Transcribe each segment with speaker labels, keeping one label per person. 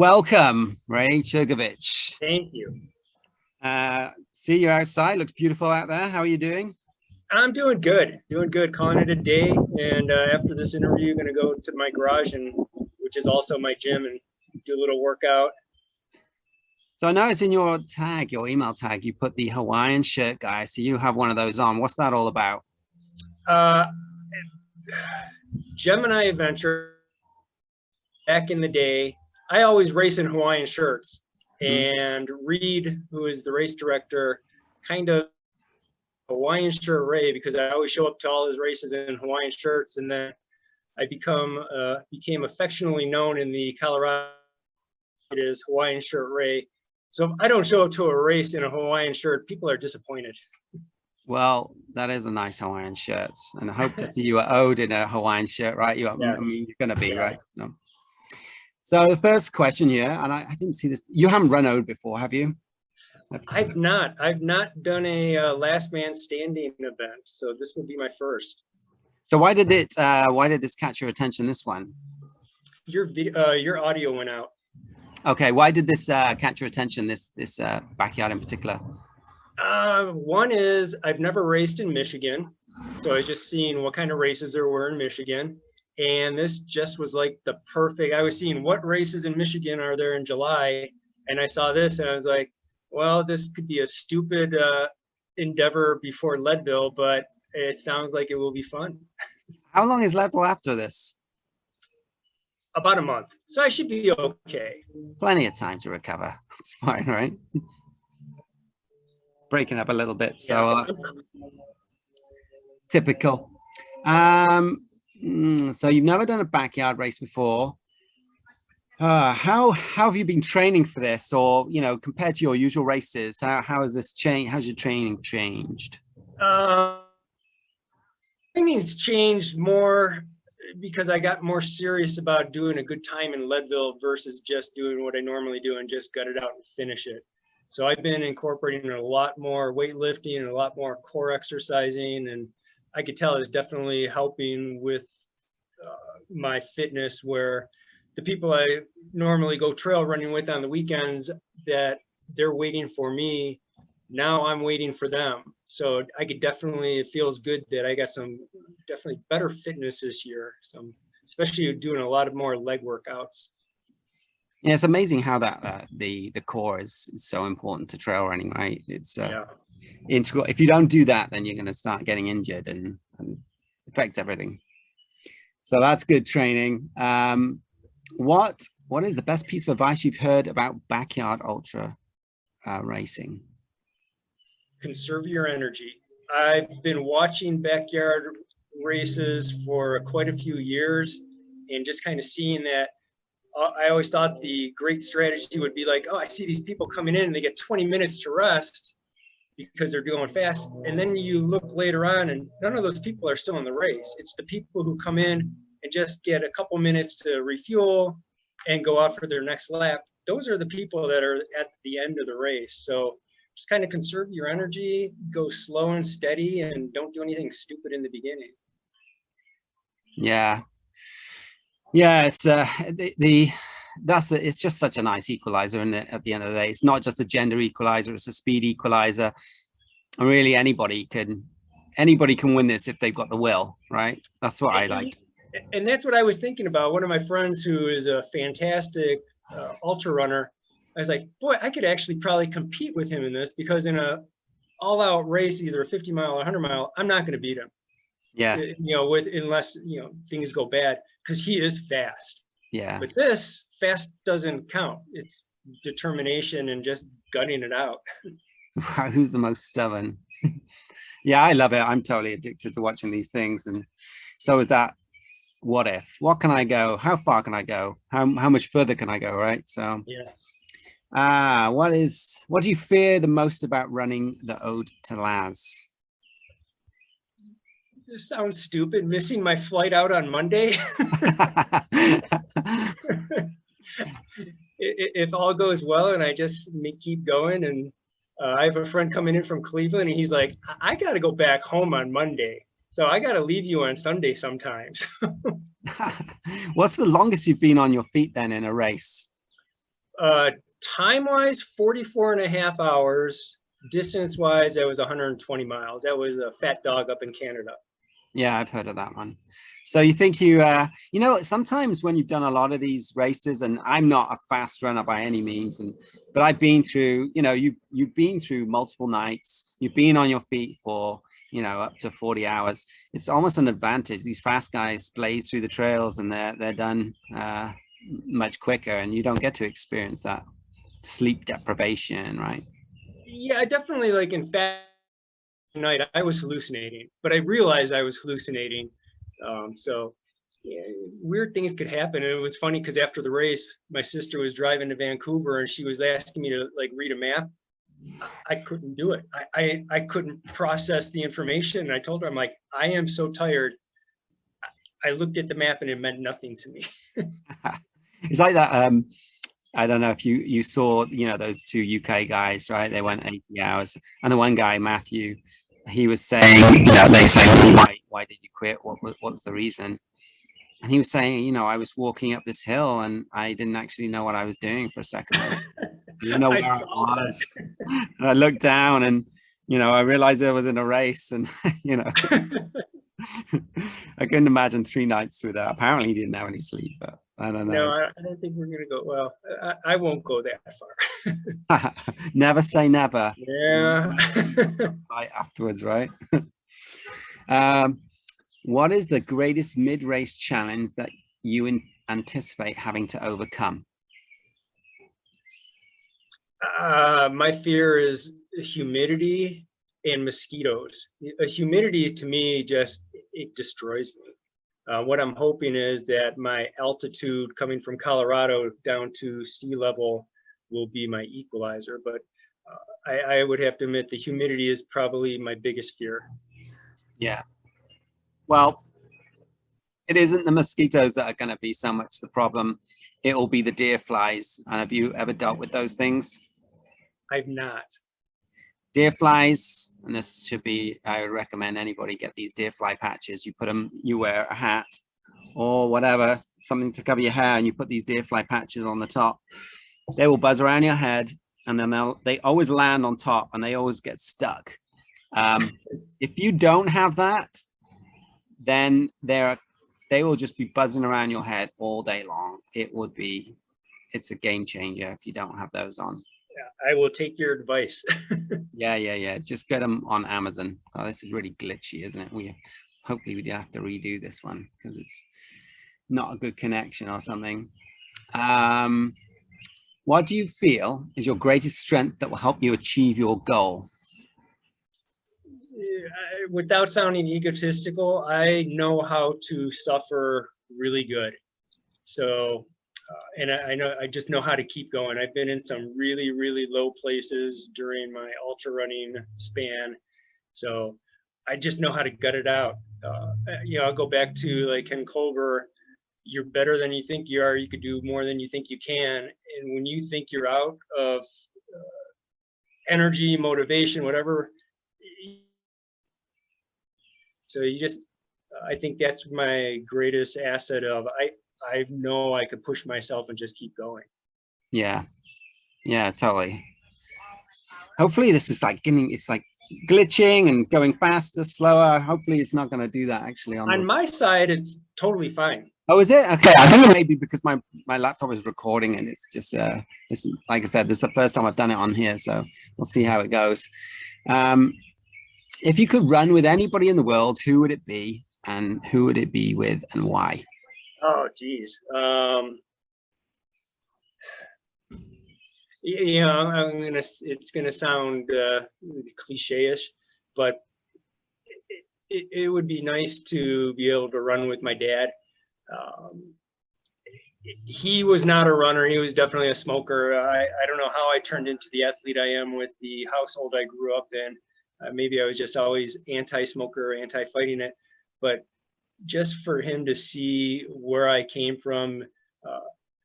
Speaker 1: Welcome, Ray Churgovich.
Speaker 2: Thank you.
Speaker 1: See you outside. Looks beautiful out there. How are you doing?
Speaker 2: I'm doing good. Calling it a day. And after this interview, going to go to my garage, which is also my gym, and do a little workout.
Speaker 1: So I know it's in your tag, your email tag, you put the Hawaiian shirt guy. So you have one of those on. What's that all about?
Speaker 2: Gemini Adventure. Back in the day, I always race in Hawaiian shirts. And Reed, who is the race director, kind of Hawaiian shirt Ray, because I always show up to all his races in Hawaiian shirts. And then I became affectionately known in the Colorado as Hawaiian shirt Ray. So if I don't show up to a race in a Hawaiian shirt, people are disappointed.
Speaker 1: Well, that is a nice Hawaiian shirt, and I hope to see you at Ode in a Hawaiian shirt, right? Yes. I mean, you're going to be, yes. Right? No. So the first question here, and I didn't see this. You haven't run Ode before, have you?
Speaker 2: I've not done a last man standing event, so this will be my first.
Speaker 1: So why did this catch your attention? This one?
Speaker 2: Your audio went out.
Speaker 1: Okay, why did this catch your attention? This backyard in particular?
Speaker 2: One is I've never raced in Michigan, so I was just seeing what kind of races there were in Michigan, and this just was like the perfect. I was seeing what races in Michigan are there in July, and I saw this, and I was like, well, this could be a stupid endeavor before Leadville, but it sounds like it will be fun.
Speaker 1: How long is Leadville after this?
Speaker 2: About a month, so I should be okay.
Speaker 1: Plenty of time to recover. That's fine, right? Breaking up a little bit, so typical. So you've never done a backyard race before. How have you been training for this, or compared to your usual races? How has this changed? How's your training changed?
Speaker 2: Training's changed more because I got more serious about doing a good time in Leadville versus just doing what I normally do and just gut it out and finish it. So I've been incorporating a lot more weightlifting and a lot more core exercising, and I could tell it's definitely helping with my fitness, where the people I normally go trail running with on the weekends, that they're waiting for me, now I'm waiting for them. So I could definitely, it feels good that I got some definitely better fitness this year. So especially doing a lot of more leg workouts.
Speaker 1: Yeah, it's amazing how that the core is so important to trail running, right? It's integral. If you don't do that, then you're going to start getting injured and affect everything. So that's good training. What is the best piece of advice you've heard about backyard ultra racing?
Speaker 2: Conserve your energy. I've been watching backyard races for quite a few years, and just kind of seeing that. I always thought the great strategy would be like, oh, I see these people coming in and they get 20 minutes to rest because they're going fast. And then you look later on and none of those people are still in the race. It's the people who come in and just get a couple minutes to refuel and go out for their next lap. Those are the people that are at the end of the race. So just kind of conserve your energy, go slow and steady, and don't do anything stupid in the beginning.
Speaker 1: Yeah. It's it's just such a nice equalizer, and at the end of the day, it's not just a gender equalizer, it's a speed equalizer. And really anybody can win this if they've got the will, right? That's what I like.
Speaker 2: And that's what I was thinking about. One of my friends who is a fantastic ultra runner, I was like, boy, I could actually probably compete with him in this, because in a all-out race, either a 50 mile or 100 mile, I'm not going to beat him.
Speaker 1: Yeah.
Speaker 2: Unless things go bad, because he is fast.
Speaker 1: Yeah.
Speaker 2: But this fast doesn't count. It's determination and just gutting it out.
Speaker 1: Who's the most stubborn? Yeah, I love it. I'm totally addicted to watching these things, and so is that. What if? What can I go? How far can I go? How much further can I go? Right. So.
Speaker 2: Yeah.
Speaker 1: What do you fear the most about running the Ode to Laz?
Speaker 2: This sounds stupid. Missing my flight out on Monday. If all goes well and I just keep going, and I have a friend coming in from Cleveland, and he's like, I got to go back home on Monday, so I got to leave you on Sunday sometimes.
Speaker 1: What's the longest you've been on your feet then in a race?
Speaker 2: Time-wise, 44 and a half hours. Distance-wise, that was 120 miles. That was a fat dog up in Canada.
Speaker 1: Yeah, I've heard of that one. So you think you know, sometimes when you've done a lot of these races, and I'm not a fast runner by any means, but I've been through, you know, you've been through multiple nights, you've been on your feet for, you know, up to 40 hours. It's almost an advantage. These fast guys blaze through the trails and they're done much quicker, and you don't get to experience that sleep deprivation, right?
Speaker 2: Yeah, I definitely, like, in fact, night I was hallucinating, but I realized I was hallucinating. So yeah, weird things could happen. And it was funny because after the race, my sister was driving to Vancouver and she was asking me to, like, read a map. I couldn't do it. I couldn't process the information. And I told her, I'm like, I am so tired. I looked at the map and it meant nothing to me.
Speaker 1: It's like that. I don't know if you saw, you know, those two UK guys, right? They went 80 hours, and the one guy, Matthew, he was saying, you know, they say, why did you quit? What was the reason? And he was saying, you know, I was walking up this hill and I didn't actually know what I was doing for a second. I didn't know where I was. And I looked down and, you know, I realized I was in a race, and, you know, I couldn't imagine 3 nights without. Apparently he didn't have any sleep, but I don't know.
Speaker 2: No, I don't think we're going to go. Well, I won't go that
Speaker 1: far. Never say never.
Speaker 2: Yeah.
Speaker 1: Right afterwards, right? What is the greatest mid-race challenge that you anticipate having to overcome?
Speaker 2: My fear is humidity and mosquitoes. Humidity to me it destroys me. What I'm hoping is that my altitude coming from Colorado down to sea level will be my equalizer, but I would have to admit the humidity is probably my biggest fear.
Speaker 1: Yeah. Well, it isn't the mosquitoes that are going to be so much the problem. It will be the deer flies. And have you ever dealt with those things?
Speaker 2: I've not.
Speaker 1: Deer flies, and this should be, I would recommend anybody get these deer fly patches. You put them, you wear a hat or whatever, something to cover your hair, and you put these deer fly patches on the top. They will buzz around your head, and then they always land on top, and they always get stuck. If you don't have that, then they will just be buzzing around your head all day long. It's a game changer if you don't have those on.
Speaker 2: Yeah, I will take your advice.
Speaker 1: Yeah. Just get them on Amazon. Oh, this is really glitchy, isn't it? Hopefully we don't have to redo this one because it's not a good connection or something. What do you feel is your greatest strength that will help you achieve your goal?
Speaker 2: Without sounding egotistical, I know how to suffer really good. So, and I just know how to keep going. I've been in some really, really low places during my ultra running span. So I just know how to gut it out. You know, I'll go back to, like, Ken Colbert, you're better than you think you are. You could do more than you think you can. And when you think you're out of energy, motivation, whatever, so I think that's my greatest asset of, I know I could push myself and just keep going.
Speaker 1: Yeah, totally. Hopefully this is like it's like glitching and going faster, slower. Hopefully it's not going to do that actually.
Speaker 2: On my side, it's totally fine.
Speaker 1: Oh, is it? Okay. I think it may be because my laptop is recording and it's just, it's, like I said, this is the first time I've done it on here. So we'll see how it goes. If you could run with anybody in the world, who would it be, and who would it be with, and why?
Speaker 2: Oh, geez. You know, it's gonna sound cliche-ish, but it would be nice to be able to run with my dad. He was not a runner. He was definitely a smoker. I don't know how I turned into the athlete I am with the household I grew up in. Maybe I was just always anti-smoker, anti-fighting it, but just for him to see where I came from,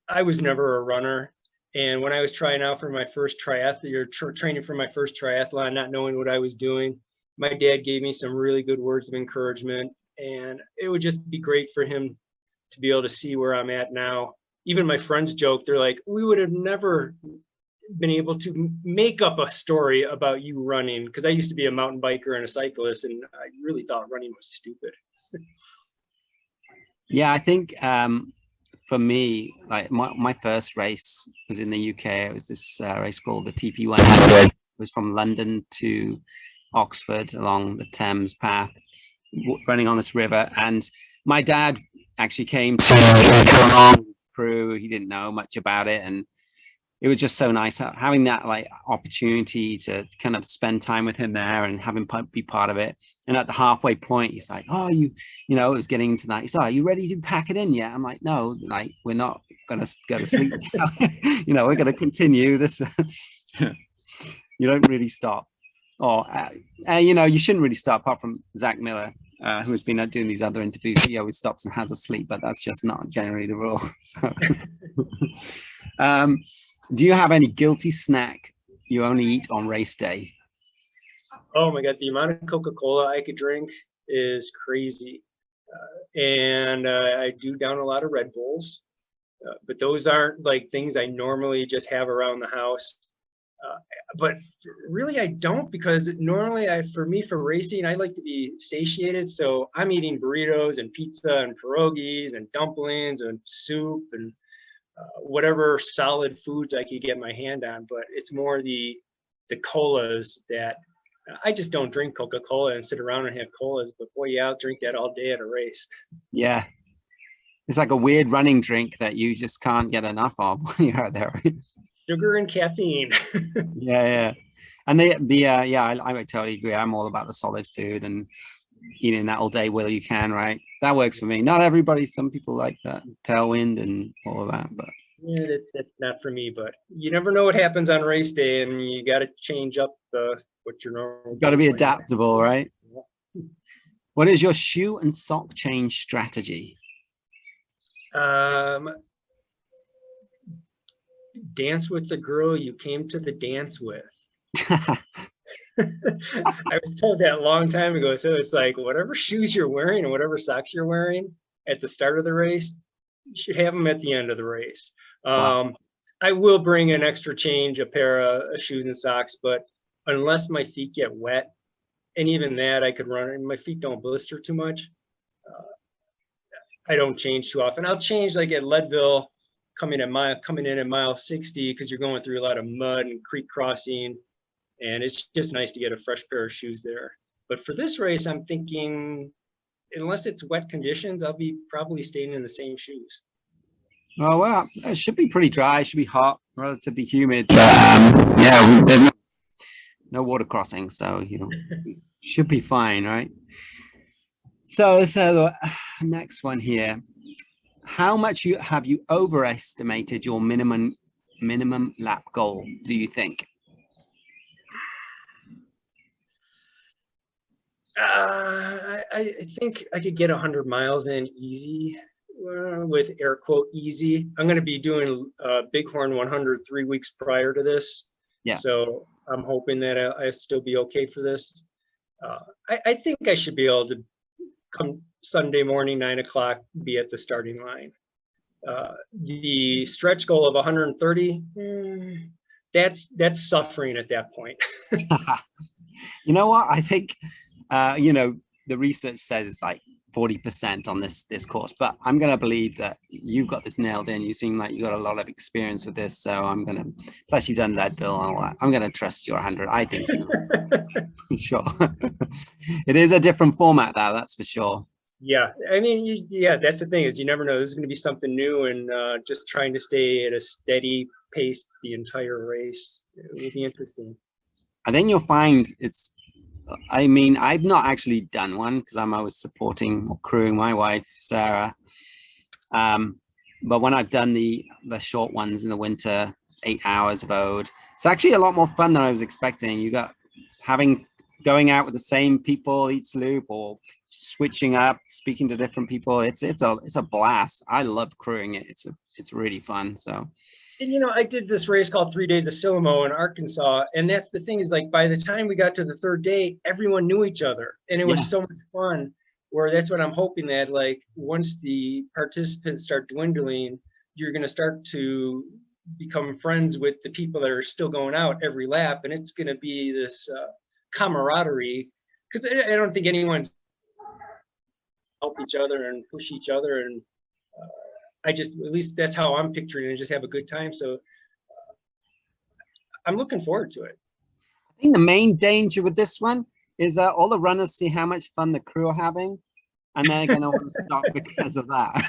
Speaker 2: I was never a runner. And when I was trying out for my first triathlon, or training for my first triathlon, not knowing what I was doing, my dad gave me some really good words of encouragement, and it would just be great for him to be able to see where I'm at now even my friends joke, they're like, we would have never been able to make up a story about you running, because I used to be a mountain biker and a cyclist, and I really thought running was stupid.
Speaker 1: Yeah, I think for me, like my first race was in the UK. It was this race called the TP 100. It was from London to Oxford along the Thames path, running on this river. And my dad actually came to crew. He didn't know much about it, and it was just so nice having that like opportunity to kind of spend time with him there and have him be part of it. And at the halfway point, he's like, "Oh, you know, it was getting into that. He's like, are you ready to pack it in yet?" I'm like, "No, like we're not gonna go to sleep. You know, we're gonna continue this." You don't really stop, or you know, you shouldn't really stop. Apart from Zach Miller, who has been doing these other interviews, he always stops and has a sleep, but that's just not generally the rule. So. Do you have any guilty snack you only eat on race day?
Speaker 2: Oh my God, the amount of Coca-Cola I could drink is crazy. And I do down a lot of Red Bulls, but those aren't like things I normally just have around the house. But really I don't, because normally for racing, I like to be satiated. So I'm eating burritos and pizza and pierogies and dumplings and soup and whatever solid foods I could get my hand on. But it's more the colas that I just don't drink Coca-Cola and sit around and have colas, but boy, yeah, I'll drink that all day at a race.
Speaker 1: Yeah. It's like a weird running drink that you just can't get enough of when you're out there.
Speaker 2: Sugar and caffeine.
Speaker 1: Yeah. And yeah, I would totally agree. I'm all about the solid food and eating that all day while you can, right? That works for me. Not everybody, some people like that tailwind and all of that, but
Speaker 2: yeah, that's not for me. But you never know what happens on race day, and you got to change up what your normal.
Speaker 1: Got to be adaptable, right? Yeah. What is your shoe and sock change strategy?
Speaker 2: Dance with the girl you came to the dance with. I was told that a long time ago. So it's like whatever shoes you're wearing and whatever socks you're wearing at the start of the race, you should have them at the end of the race. Wow. I will bring an extra change, a pair of shoes and socks, but unless my feet get wet, and even that I could run, and my feet don't blister too much, I don't change too often. I'll change like at Leadville, coming in at mile 60, because you're going through a lot of mud and creek crossing. And it's just nice to get a fresh pair of shoes there. But for this race, I'm thinking, unless it's wet conditions, I'll be probably staying in the same shoes.
Speaker 1: Oh, well, it should be pretty dry. It should be hot, relatively humid. But, yeah, there's no water crossing, so, you know, should be fine, right? So the next one here. How much have you overestimated your minimum lap goal, do you think?
Speaker 2: I think I could get 100 miles in easy, with air quote easy. I'm going to be doing Bighorn 100 3 weeks prior to this. Yeah. So I'm hoping that I still be okay for this. I think I should be able to come Sunday morning, 9 o'clock, be at the starting line. The stretch goal of 130, that's suffering at that point.
Speaker 1: You know what? I think, you know, the research says it's like 40% on this course, but I'm going to believe that you've got this nailed in. You seem like you got a lot of experience with this. So I'm going to, plus you've done Leadville and all that. I'm going to trust your 100. I think you know. Sure. It is a different format though, that's for sure.
Speaker 2: Yeah, I mean, yeah, that's the thing, is you never know. This is going to be something new, and just trying to stay at a steady pace the entire race, it will be interesting.
Speaker 1: I think you'll find it's, I mean, I've not actually done one because I'm always supporting or crewing my wife, Sarah. But when I've done the short ones in the winter, 8 hours of Ode, it's actually a lot more fun than I was expecting. You got going out with the same people each loop, or switching up, speaking to different people. It's a blast. I love crewing it. It's really fun. So.
Speaker 2: And you know, I did this race called 3 Days of Silamo in Arkansas, and that's the thing, is like by the time we got to the third day, everyone knew each other, and it was so much fun. Where that's what I'm hoping, that like once the participants start dwindling, you're going to start to become friends with the people that are still going out every lap, and it's going to be this camaraderie, because I don't think anyone's help each other and push each other, and I just, at least that's how I'm picturing it, and just have a good time. So I'm looking forward to it.
Speaker 1: I think the main danger with this one is that all the runners see how much fun the crew are having, and they're going to want to stop because of that.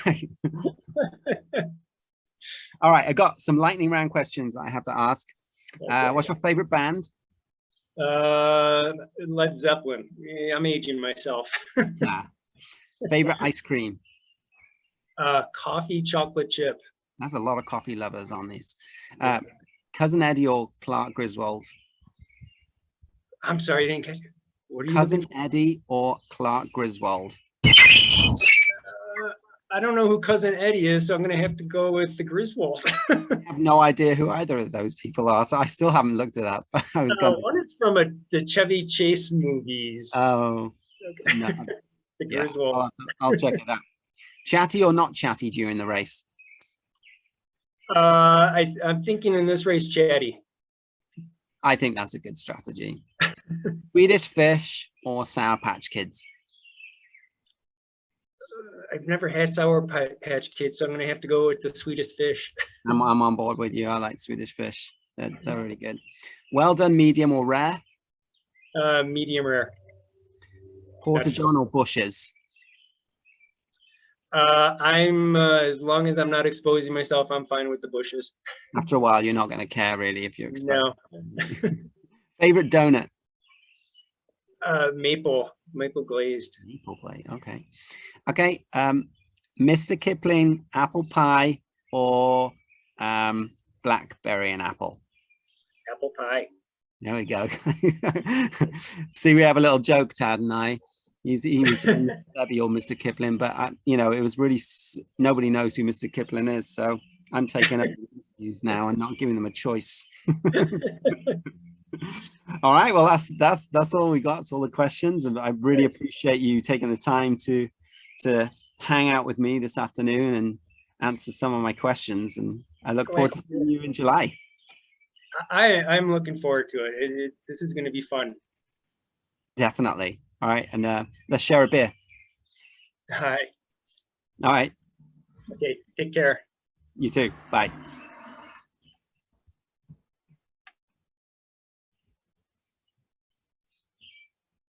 Speaker 1: All right, I got some lightning round questions I have to ask. Okay. What's your favorite band?
Speaker 2: Led Zeppelin. I'm aging myself.
Speaker 1: Yeah. Favorite ice cream?
Speaker 2: Coffee chocolate chip.
Speaker 1: That's a lot of coffee lovers on this. Cousin Eddie or Clark Griswold?
Speaker 2: I'm sorry, I didn't catch it. What are you
Speaker 1: Cousin Eddie or Clark Griswold?
Speaker 2: I don't know who Cousin Eddie is, so I'm going to have to go with the Griswold.
Speaker 1: I have no idea who either of those people are, so I still haven't looked it up. I was going.
Speaker 2: One is from the Chevy Chase movies.
Speaker 1: Oh,
Speaker 2: okay.
Speaker 1: No.
Speaker 2: The Griswold.
Speaker 1: I'll check it out. Chatty or not chatty during the race?
Speaker 2: I'm thinking in this race, chatty.
Speaker 1: I think that's a good strategy. Swedish Fish or Sour Patch Kids?
Speaker 2: I've never had Sour Patch Kids, so I'm going to have to go with the Swedish Fish.
Speaker 1: I'm on board with you. I like Swedish Fish. They're really good. Well done, medium or rare?
Speaker 2: Medium rare.
Speaker 1: Porta-John or bushes?
Speaker 2: I'm as long as I'm not exposing myself, I'm fine with the bushes.
Speaker 1: After a while, you're not going to care really if you're exposed.
Speaker 2: No.
Speaker 1: Favorite donut?
Speaker 2: Maple glazed.
Speaker 1: Maple glaze. Okay. Mr. Kipling, apple pie or blackberry and apple?
Speaker 2: Apple pie.
Speaker 1: There we go. See, we have a little joke, Tad and I. He was Debbie or Mr. Kipling, but it was really, nobody knows who Mr. Kipling is, so I'm taking up interviews now and not giving them a choice. All right, well that's all we got. That's all the questions, and I really appreciate you taking the time to hang out with me this afternoon and answer some of my questions, and I look forward to seeing you in July.
Speaker 2: I'm looking forward to it. This is going to be fun.
Speaker 1: Definitely. All right, and let's share a beer.
Speaker 2: Hi.
Speaker 1: All right.
Speaker 2: Okay, take care.
Speaker 1: You too. Bye.